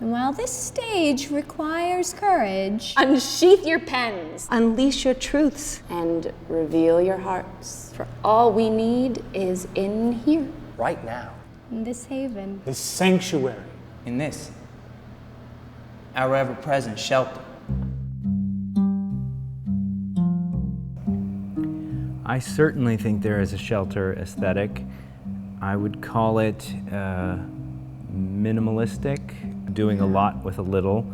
And while this stage requires courage, Unsheath your pens Unleash your truths. and reveal your hearts. For all we need is in here. Right now. in this haven, This sanctuary. In this, our ever-present shelter. I certainly think there is a shelter aesthetic. I would call it minimalistic, doing a lot with a little,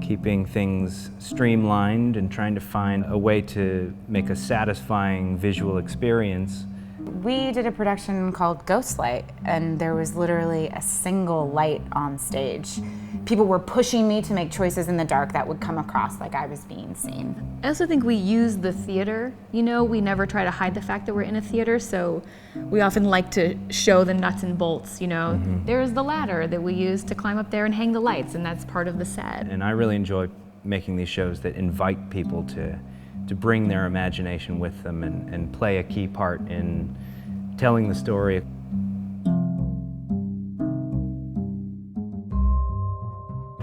keeping things streamlined and trying to find a way to make a satisfying visual experience. We did a production called Ghostlight, and there was literally a single light on stage. People were pushing me to make choices in the dark that would come across like I was being seen. I also think we use the theater. You know, we never try to hide the fact that we're in a theater, so we often like to show the nuts and bolts, you know. There's the ladder that we use to climb up there and hang the lights, and that's part of the set. And I really enjoy making these shows that invite people to bring their imagination with them and play a key part in telling the story.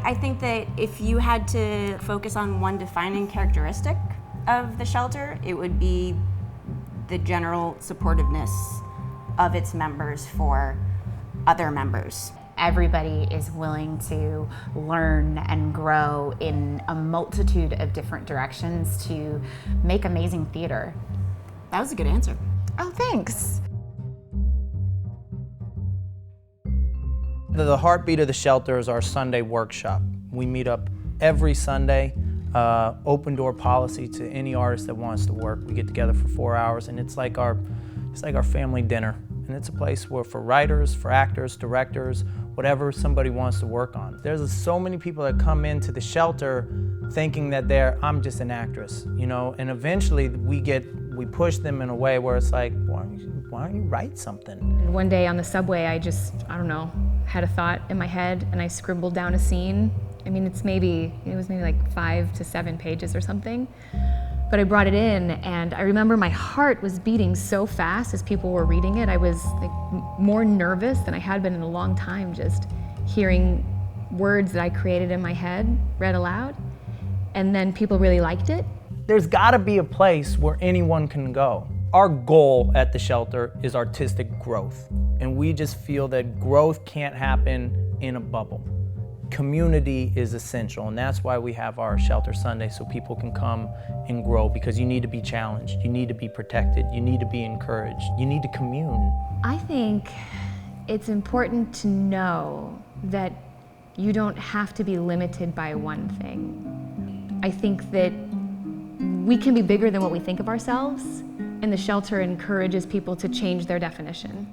I think that if you had to focus on one defining characteristic of the shelter, it would be the general supportiveness of its members for other members. Everybody is willing to learn and grow in a multitude of different directions to make amazing theater. That was a good answer. Oh, thanks. The heartbeat of the shelter is our Sunday workshop. We meet up every Sunday, open door policy to any artist that wants to work. We get together for 4 hours, and it's like our family dinner. And it's a place where for writers, for actors, directors, whatever somebody wants to work on. There's so many people that come into the shelter thinking that I'm just an actress, you know, and eventually we push them in a way where it's like, why don't you write something? And one day on the subway, I don't know, had a thought in my head and I scribbled down a scene. I mean, it was maybe like 5 to 7 pages or something. But I brought it in, and I remember my heart was beating so fast as people were reading it. I was like more nervous than I had been in a long time, just hearing words that I created in my head read aloud. And then people really liked it. There's gotta be a place where anyone can go. Our goal at the shelter is artistic growth. And we just feel that growth can't happen in a bubble. Community is essential, and that's why we have our Shelter Sunday, so people can come and grow, because you need to be challenged, you need to be protected, you need to be encouraged, you need to commune. I think it's important to know that you don't have to be limited by one thing. I think that we can be bigger than what we think of ourselves, and the shelter encourages people to change their definition.